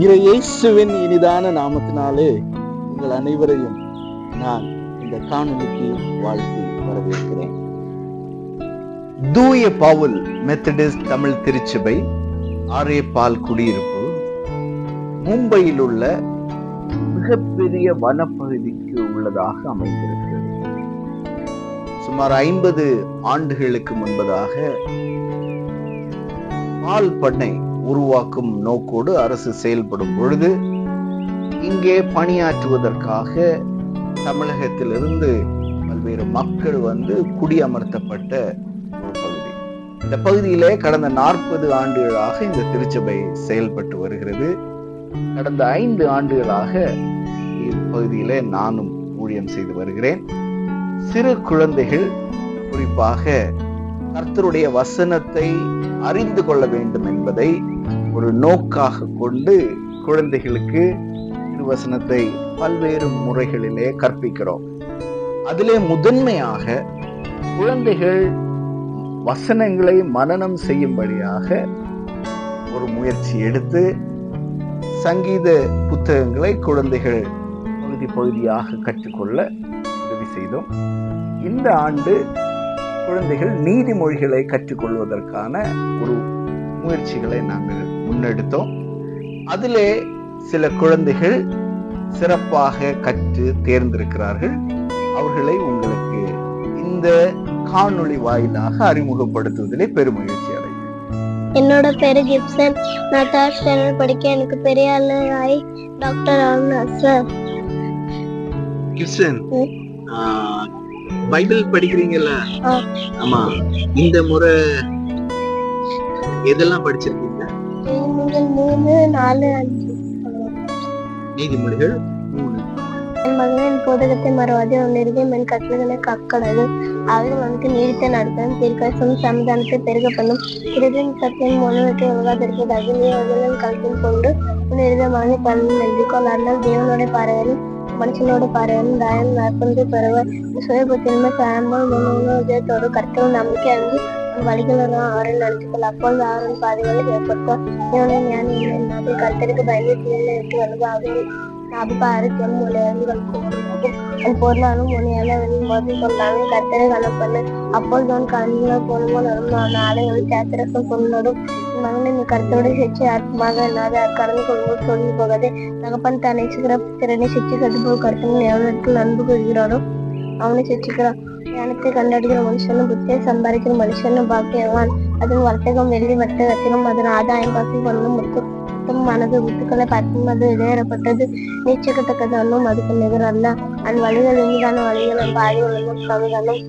இயேசுவின் இனிதான நாமத்தினாலே உங்கள் அனைவரையும் நான் இந்த காணொலிக்கு வாழ்த்தி வரவேற்கிறேன். தூய பவுல் மெத்தடிஸ்ட் தமிழ் திருச்சபை ஆரேபால் குடியிருப்பு மும்பையில் உள்ள மிகப்பெரிய வனப்பகுதிக்கு உள்ளதாக அமைந்திருக்கிறது. சுமார் 50 ஆண்டுகளுக்கு முன்பதாக பால் பண்ணை உருவாக்கும் நோக்கோடு அரசு செயல்படும் பொழுது இங்கே பணியாற்றுவதற்காக தமிழகத்திலிருந்து பல்வேறு மக்கள் குடியமர்த்தப்பட்ட ஒரு பகுதி. இந்த பகுதியிலே கடந்த 40 ஆண்டுகளாக இந்த திருச்சபை செயல்பட்டு வருகிறது. கடந்த 5 ஆண்டுகளாக இப்பகுதியிலே நானும் ஊழியம் செய்து வருகிறேன். சிறு குழந்தைகள் குறிப்பாக கர்த்தருடைய வசனத்தை அறிந்து கொள்ள வேண்டும் என்பதை ஒரு நோக்காக கொண்டு குழந்தைகளுக்கு திருவசனத்தை பல்வேறு முறைகளிலே கற்பிக்கிறோம். அதிலே முதன்மையாக குழந்தைகள் வசனங்களை மனனம் செய்யும்படியாக ஒரு முயற்சி எடுத்து சங்கீத புத்தகங்களை குழந்தைகள் பகுதியாக கற்றுக்கொள்ள உதவி செய்தோம். இந்த ஆண்டு குழந்தைகள் நீதிமொழிகளை கற்றுக்கொள்வதற்கான ஒரு முயற்சிகளை நாங்கள் முன்னெடுத்தோம். அதிலே சில குழந்தைகள் சிறப்பாக கற்று தேர்ந்தெடுக்கிறார்கள். அவர்களை உங்களுக்கு இந்த காணொளி வாயிலாக அறிமுகப்படுத்துவதிலே பெருமகிழ்ச்சி அடைகிறேன். என்னோட பேரு கிப்சன். நான் 3rd ஸ்டாண்டர்ட் படிக்க. எனக்கு பெரிய ஆளு டாக்டர் ஆகணும் சார். Gibson, Bible படிக்கிறீங்கல்ல? ஆமா. இந்த முறை எதெல்லாம் படிச்சிருக்கீங்க? நீதிமொழிகள் 3. என் மகனின் போதகத்தை மறவாதே, உன் இருதயம் என் கட்டளைகளை காக்கடது. அவள் நீடித்த நடத்தம், தீர்க்கசும் சமாதானத்தை பெருக பண்ணும். இருதயம் சத்தியம் முழுவதை உலகாதிருக்கிறது. அதிலே அவர்களின் கல்வியும் கொண்டு உன் இருதயமான பலன் எழுதிக்கொள். அதனால் தேவனோட பார்வையிலும் மனுஷனோட பார்வையிலும் தாயம் நற்பொழுது பெறுவர். சுயபுத்தின்மை சாயம்போல் விஜயத்தோடு கர்த்தரும் நம்பிக்கை அஞ்சு வழிகளும் அவரை நடத்திக்கொள். அப்பொழுது அவரின் பாதைகளை ஏற்படுத்துவார். இவனை ஞானி இல்லை கர்த்தருக்கு பயந்து தீர்ந்து விட்டு வருவார்கள். ஆரோக்கியம் என் பொருளாலும் உன்னையால வெளியும் கொண்டாலும் கர்த்தரை கணப்பண்ணு. அப்பொழுது அவன் கண்களை பொருள் அவன் ஆலைகளில் சாத்திரக்கம் கொண்டோடும். மகனை நீ கருத்தோடு சிச்சு ஆத்மாக இல்லாத கடந்து கொள்ளும்போது சொல்லி போகாது. தகப்பன் தன்னை சிக்கிற திறனை சிச்சு கட்டுப்போல் கருத்தவன் எவனுக்கு நண்பு கொள்கிறாரோ அவனை சிச்சுக்கிறான். ஞானத்தை கண்டடிக்கிற மனுஷனும் புத்தியை சம்பாதிக்கிற மனுஷனும் பாக்கியவான். அதன் வர்த்தகம் வெள்ளி வர்த்தகத்திலும் அதன் ஆதாயம் பாசி கொண்டும் மனது முத்துக்களை பார்க்கும் அது இடையேறப்பட்டது. நீச்சக்கத்தக்கதானும் அதுக்கு நிகரல்ல. அந்த வழிகள் இனிதான வழிகளும் பாதி உலகம் சமதானும்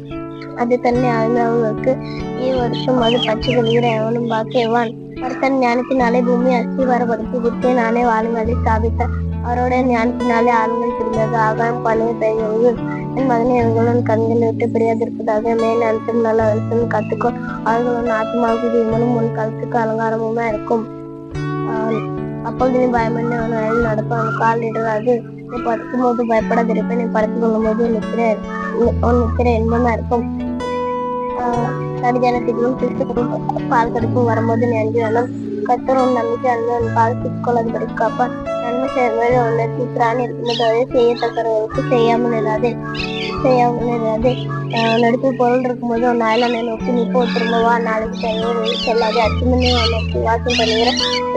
அது தன்னை அறிந்தவர்களுக்கு வருஷம் அது பச்சை கொள்கிற எவனும் பாக்கியவான். கர்த்தன் ஞானத்தினாலே பூமி அஸ்திவாரப்படுத்தி புத்தியை நானே வாழும் அதை ஸ்தாபித்தார். அவரோட ஞானத்தினாலே ஆளுங்கள் பிரிந்தது. ஆகாயம் பழைய பெய்கிறது. என் மகனை எங்களுடன் கண்களை விட்டு பிரியாதிருப்பதாக மேல் அழுத்தம் நல்ல அழுத்தம் கத்துக்கோ. அவர்களோட ஆத்மாவுக்கு தீமனும் உன் கழுத்துக்கு அலங்காரமுமா இருக்கும். அப்பொழுது நீ பயமண்ணே அவன் வழியில் நடப்ப அவன் கால் இடராது. நீ படுக்கும் போது பயப்படாதிருப்பேன். நீ படுத்துக் கொள்ளும் போது நித்திர இன்பமா இருக்கும். நடிஜனத்திலும் கிறிஸ்துவும் பால் கடுப்பும் வரும்போது நீ அஞ்சுவனும். கத்தரும் நம்பிக்கை அந்த பால் சிக்கொள்ளது படிக்காப்பா. நன்மை செய்வது உனக்கு பிராணி இருக்கும்போது அதை செய்யத்தக்கவர்களுக்கு செய்யாமல் இராதே. நடுப்பு பொருள் இருக்கும்போது உன் நாயலனை நோக்கி நீப்போ திரும்பவா நாளைக்கு செய்ய சொல்லாது. அச்சுமணி உனக்கு வாசம் பண்ணுகிற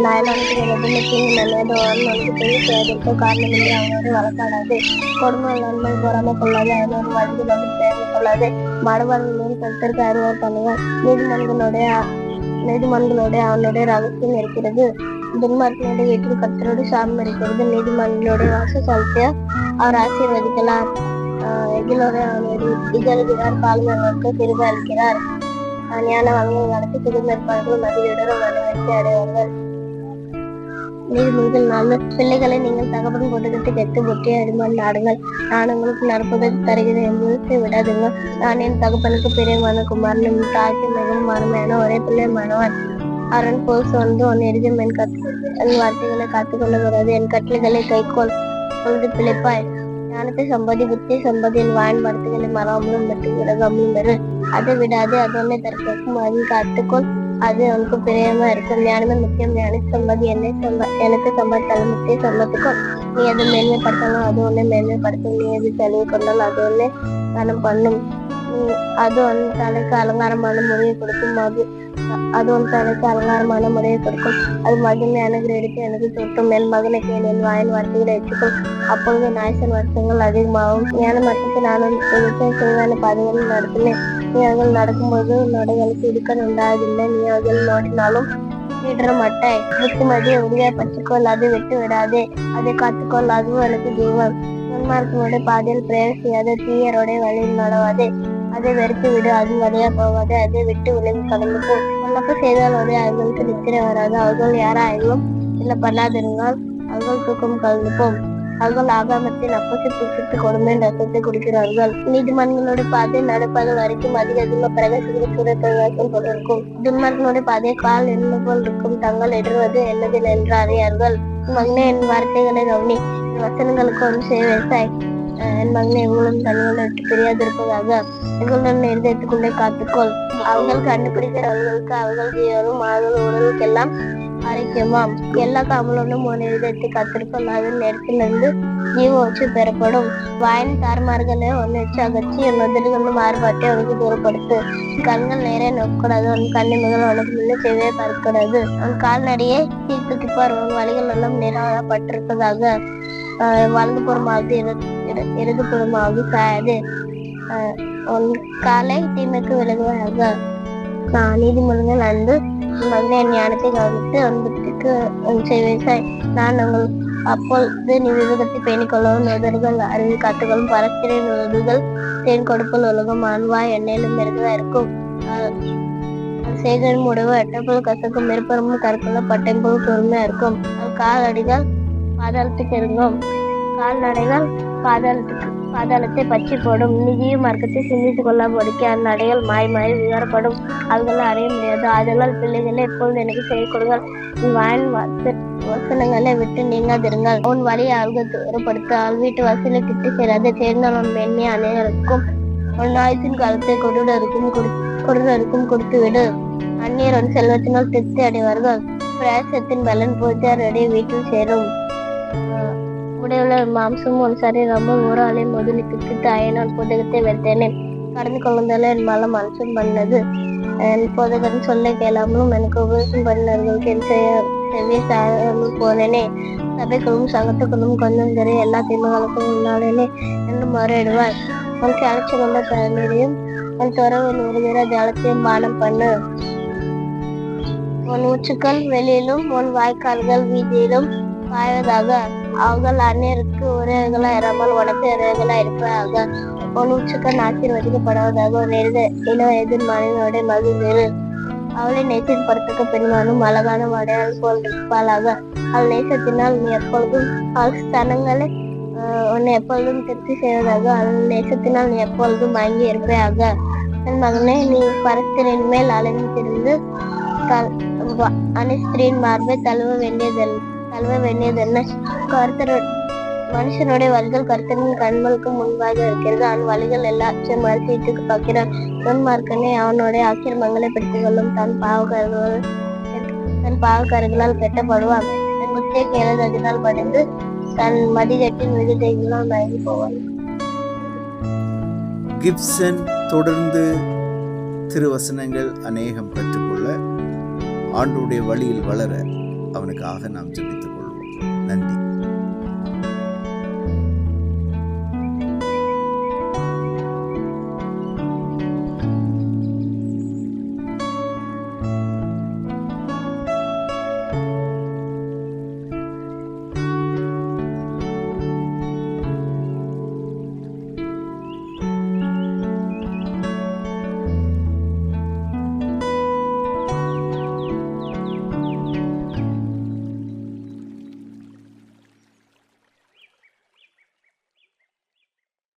நாயலானுக்கு எதுவுமே தீங்கு நல்லது உனக்கு பெரிய செய்வதற்கு காரணமில்லை. அவனோடு வளர்க்காடாது. கொடுமை நன்மை பொறாம கொள்ளாது. அவனோடு வழங்கி வந்து சேர்ந்து கொள்ளாது. மடவாளர்களும் கருத்தருக்கு அறிவார் பண்ணுவார். நீதிமன்றங்களோட அவனுடைய ரகசியம் இருக்கிறது. துன்மார்க்கனுடைய வீட்டில் கர்த்தரோடு சாபம் இருக்கிறது. நீதிமன்றங்களுடைய வாசஸ்தலத்தை அவர் ஆசீர்வதிக்கலாம். எதிலோட இகழ்கிறார். பால்மர்களுக்கு கிருபை அளிக்கிறார். ஞான வளங்கள் நடத்தி குடும்பப்பார்கள் மதியிடம் மனவெற்றி அடைவார்கள். நீதிமொழிகள் 4. பிள்ளைகளை நீங்கள் தகப்பன் போட்டுக்கிட்டு கெட்டு பொட்டி அடிமான் நாடுங்கள். நான் உங்களுக்கு நற்புதத்தை தருகிறேன் என்பதை விடாதுங்க. நான் என் தகப்பனுக்கு பிரியமான குமாரனும் தாய்க்கு மிகவும் அருமையான ஒரே பிள்ளைமானவன். அவன் போல் சொந்து உன் எரிதும் என் வார்த்தைகளை காத்துக்கொள்ளுகிறது. என் கட்டளைகளை கைக்கோள் பொழுது பிழைப்பாய். ஞானத்தை சம்பாதி புத்தியை சம்பாதி. என் வாயின் வார்த்தைகளை மறாமலும் மற்றும் விலகாமலும் பெறு. அதை விடாது. அதொன்னை தற்கும் அதில் காத்துக்கொள். அது உனக்கு பிரியமா இருக்கும். ஞானமே முக்கியம். ஞானி சம்பதி எனக்கு சம்பாதித்தாலும் முக்கிய சம்பத்துக்கும் நீ எது மேன்மைப்படுத்தணும் அது ஒண்ணு மேன்மைப்படுத்தும். நீ எது செலவு கொண்டாலும் அது ஒண்ணு தானம் பண்ணும். அது உன் தலைக்கு அலங்காரமான முறையை கொடுக்கும். அது உன் தலைக்கு அலங்காரமான முறையை கொடுக்கும். அது மகிமையான கிரீடத்தை எனக்கு சுட்டும். என் மகனை கேள், என் வாயின் வார்த்தைகளை வச்சுக்கும். அப்பொழுது நாய்சன் வருஷங்கள் அதிகமாகும். ஞான மட்டத்தை நானும் செய்வான பாதைகளில் நடத்தினேன். நீ அவர்கள் நடக்கும்போது நடைகளுக்கு இடுக்கன் உண்டாவதில்லை. நீ அவர்கள் நோட்டினாலும் இடற மாட்டாய். புத்திமதியை உறுதியா பற்றிக்கொள், அதை விட்டு விடாதே. அதை காத்துக்கொள், அதுவும் எனக்கு ஜீவன். துன்மார்க்கனுடைய பாதையில் பிரயாணம் செய்யாதே, தீயருடைய வழியில் நடவாதே. அதை வெறுத்து விடு, அது வழியா போகாது. அதை விட்டு விலகி கடந்து போ. உனக்கு செய்தாலோடைய அவர்களுக்கு நித்திரை வராது. அவர்கள் யாராயும் இல்லை பண்ணாதிருந்தால் அவர்கள் தூக்கம் கலந்து போம். அவர்கள் ஆகாமத்தின் அப்பத்தை புசித்து கொடுமையின் ரசத்தை குடிக்கிறார்கள். நீதிமன்றங்களுடைய பாதை நடப்பது வரைக்கும் அதிக பிரகாசத்தில் சூரிய பிரகாசம் போல இருக்கும். துன்மார்க்கனுடைய பாதை கால் என்ன போல் இருக்கும். தங்கள் இடர்வது என்னதில் என்று அறியார்கள். மகனே, என் வார்த்தைகளை கவனி, என் வசனங்களுக்கு ஒன்று செய்வாய். என் மகனை எங்களும் தனிகளை விட்டு பிரியாதிருப்பதாக எங்களுடன் இருதயத்துக்குள்ளே காத்துக்கொள். அவர்கள் கண்டுபிடிக்கிறவர்களுக்கு அவர்கள் ஜீவனும் அவர்கள் உடலுக்கெல்லாம் ஆரோக்கியமாம். எல்லா காமலோடும் ஒரு இருதயத்தை காத்திருக்கொள். அதன் நேரத்திலிருந்து ஜீவ வச்சு பெறப்படும். வாயின் தார்மார்களை ஒன்று வச்சு அகற்றி என் உதடுகளும் மாறுபாட்டை அவனுக்கு தூரப்படுத்து. கண்கள் நேரே நோக்கக்கூடாது. அவன் கண்ணிமைகள் உனக்கு முன்னே செய்வே பார்க்கக்கூடாது. அவன் கால்நடையை தீர்த்துப்பார். அவன் வழிகள் எல்லாம் நிராகப்பட்டிருப்பதாக. வலது புறமாவது இடது புறமாவது சாயாது. உன் காலை தீமைக்கு விலகுவாயாக. நீதிமன்றங்கள் அன்று மகனே, ஞானத்தை கவனித்து அன்புக்கு செய்வாய். நான் உங்கள் அப்பொழுது நீ விவேகத்தை பேணிக்கொள்ளவும் நுதல்கள் அறிவு காத்துகளும் பரஸ்திரை நுதல்கள் தேன் கொடுப்பல் உலகம் ஆண்வாய் எண்ணெயிலும் மெருகா இருக்கும். சேகரின் முடிவு எட்டப்போல் கசக்கும். மேற்புறமும் கருப்புள்ள பட்டையும் போல் பொறுமையா இருக்கும். காலடிகள் பாதாளத்துக்கு இறங்கும். கால்நடைகள் பாதாளத்தை பற்றி போடும். நிதியும் மார்க்கத்தை சிந்தித்துக் கொள்ளாமடிக்க அந்நடைகள் மாய் விவரப்படும். அவர்கள் அறிய முடியாது. அதனால் பிள்ளைகளை எப்பொழுது எனக்கு செய்து கொடுங்கள். வாயின் வசனங்களை விட்டு நீங்காதிருங்கள். உன் வழியை அவர்கள் தூரப்படுத்த அவள் வீட்டு வசூலை கிட்டு சேராது. சேர்ந்தால் உன் மென்மையை அனைவருக்கும் உன் ஆயுசின் காலத்தை கொடுடருக்கும் கொடுத்து விடு. அந்நியர் உன் செல்வத்தினால் திருப்தி அடைவார்கள். பிரயாசத்தின் பலன் போச்சாருடைய வீட்டில் சேரும். உடையுள்ள மாம்சமும் ஒரு சரீரமும் ஒரு ஆளை முதலுக்கு தாயினால் புதகத்தை வைத்தேனே. கடந்து கொள்ளுதல என் மலம் மனசும் பண்ணது. என் போதகன் சொல்ல கேளாமலும் எனக்கு உபதேசம் பண்ணினர்களுக்கு என் செவ்விய சாயாமல் போனேனே. சபைகளும் சங்கத்துக்களும் கொஞ்சம் தெரிய எல்லா தீமைகளுக்கும் உன்னாலேனே என்று முறையிடுவார். உன் அழைச்சி கொண்ட தண்ணீரையும் உன் துறவு நூறுகிற ஜலத்தையும் பானம் பண்ணு. உன் ஊற்றுக்கள் வெளியிலும் உன் வாய்க்கால்கள் வீதியிலும் பாய்வதாக. அவர்கள் அந்நியருக்கு உரைகளா இராமல் உனக்கு இறைகளா இருப்பதாக. உன் உச்சுக்கள் ஆசீர்வதிக்கப்படுவதாக. ஒரு இளவயதின் மனைவியோட மகிழ்ந்து அவளை நேசப்படுத்தக்க பெண்மானும் அழகான வடையால் போல் இருப்பாளாக. அவள் நேசத்தினால் நீ எப்பொழுதும் அவள் ஸ்தனங்களை உன்னை எப்பொழுதும் திருப்தி செய்வதாக. அவள் நேசத்தினால் நீ எப்பொழுதும் வாங்கி இருப்பையாக. என் மகனே, நீ பரஸ்திரின் மேல் அலைந்திருந்து அனிஸ்திரியின் மார்பை தழுவ வேண்டியதென்ன? மனுஷனுடைய வழிகள் கர்த்தரின் கண்களுக்கு முன்பாக இருக்கிறது. அவன் வழிகள் எல்லாத்தையும் மறுசீட்டுக்கு பார்க்கிறான். துன்மார்க்கனே, அவனுடைய ஆக்கிரமங்களை பிடித்துக் கொள்ளும். தன் பாவக்காரர்களால் கெட்டப்படுவான். தன் புத்தியை கேளதனால் படிந்து தன் மதிகட்டின் விடுதைகளால் மயங்கி போவான். கிப்சன் தொடர்ந்து திருவசனங்கள் அநேகம் கற்றுக்கொள்ள, ஆண்டவருடைய வழியில் வளர அவனுக்காக நாம் ஜெபித்துக் கொள்வோம். நன்றி.